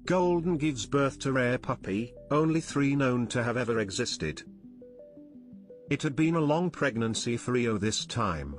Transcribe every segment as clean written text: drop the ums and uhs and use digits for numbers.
Golden gives birth to rare puppy, only 3 known to have ever existed. It had been a long pregnancy for Rio this time.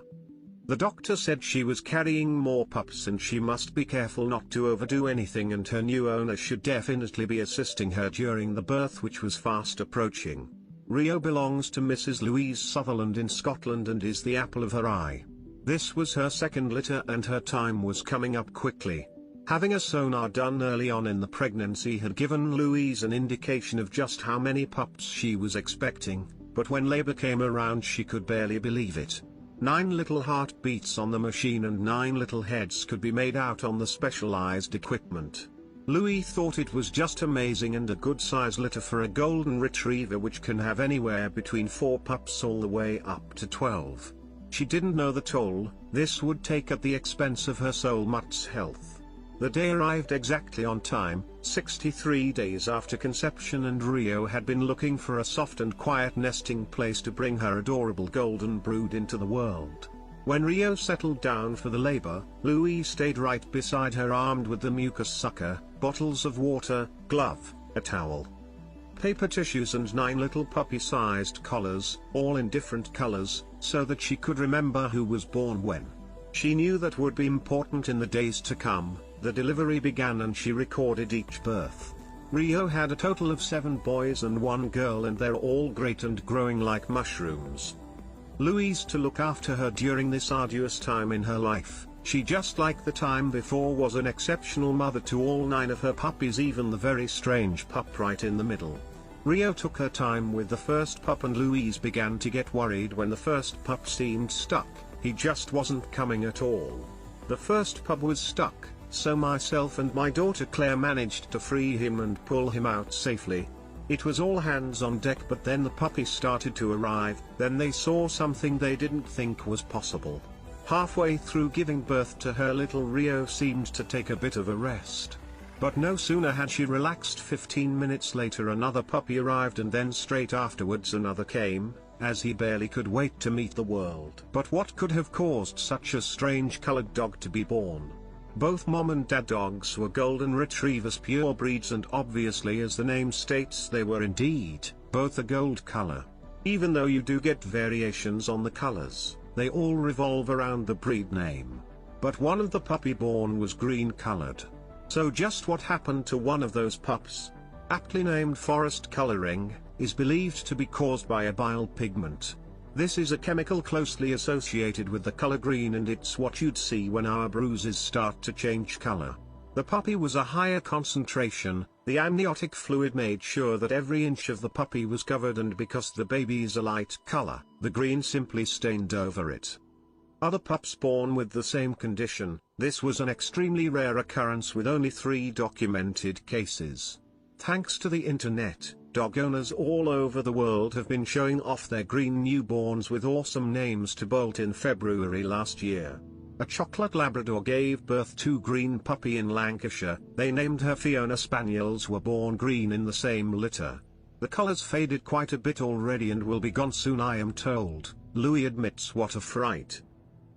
The doctor said she was carrying more pups and she must be careful not to overdo anything, and her new owner should definitely be assisting her during the birth, which was fast approaching. Rio belongs to Mrs. Louise Sutherland in Scotland and is the apple of her eye. This was her second litter and her time was coming up quickly. Having a sonar done early on in the pregnancy had given Louise an indication of just how many pups she was expecting, but when labor came around she could barely believe it. 9 little heartbeats on the machine and 9 little heads could be made out on the specialized equipment. Louis thought it was just amazing and a good size litter for a golden retriever, which can have anywhere between 4 pups all the way up to 12. She didn't know the toll this would take at the expense of her soul mutt's health. The day arrived exactly on time, 63 days after conception, and Rio had been looking for a soft and quiet nesting place to bring her adorable golden brood into the world. When Rio settled down for the labor, Louis stayed right beside her, armed with the mucus sucker, bottles of water, glove, a towel, paper tissues and 9 little puppy-sized collars, all in different colors, so that she could remember who was born when. She knew that would be important in the days to come. The delivery began and she recorded each birth. Rio had a total of 7 boys and 1 girl, and they're all great and growing like mushrooms. Louise to look after her during this arduous time in her life. She, just like the time before, was an exceptional mother to all 9 of her puppies, even the very strange pup right in the middle. Rio took her time with the first pup and Louise began to get worried when the first pup seemed stuck. He just wasn't coming at all. The first pup was stuck, so myself and my daughter Claire managed to free him and pull him out safely. It was all hands on deck, but then the puppy started to arrive. Then they saw something they didn't think was possible. Halfway through giving birth to her, little Rio seemed to take a bit of a rest. But no sooner had she relaxed, 15 minutes later another puppy arrived, and then straight afterwards another came, as he barely could wait to meet the world. But what could have caused such a strange colored dog to be born? Both mom and dad dogs were golden retrievers, pure breeds, and obviously, as the name states, they were indeed both a gold color. Even though you do get variations on the colors, they all revolve around the breed name. But one of the puppy born was green colored. So just what happened to one of those pups, aptly named forest coloring, is believed to be caused by a bile pigment. This is a chemical closely associated with the color green, and it's what you'd see when our bruises start to change color. The puppy was a higher concentration. The amniotic fluid made sure that every inch of the puppy was covered, and because the baby's a light color, the green simply stained over it. Other pups born with the same condition. This was an extremely rare occurrence with only 3 documented cases. Thanks to the internet, dog owners all over the world have been showing off their green newborns with awesome names to bolt. In February last year, a chocolate Labrador gave birth to a green puppy in Lancashire. They named her Fiona. Spaniels were born green in the same litter. The colors faded quite a bit already and will be gone soon, I am told. Louis admits, what a fright.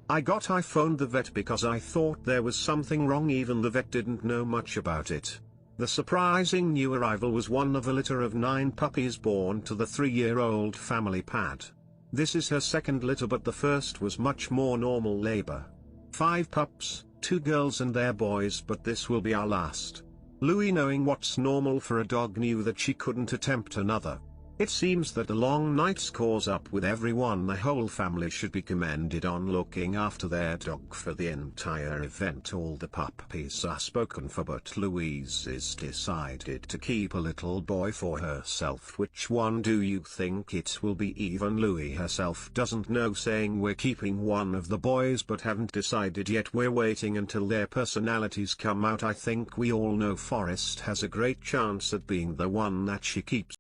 I phoned the vet because I thought there was something wrong. Even the vet didn't know much about it. The surprising new arrival was one of a litter of 9 puppies born to the 3-year-old family Pat. This is her second litter, but the first was much more normal labor. 5 pups, 2 girls and their boys, but this will be our last. Louis, knowing what's normal for a dog, knew that she couldn't attempt another. It seems that the long nights cause up with everyone. The whole family should be commended on looking after their dog for the entire event. All the puppies are spoken for, but Louise is decided to keep a little boy for herself. Which one do you think it will be? Even Louis herself doesn't know, saying we're keeping one of the boys but haven't decided yet. We're waiting until their personalities come out. I think we all know Forrest has a great chance at being the one that she keeps.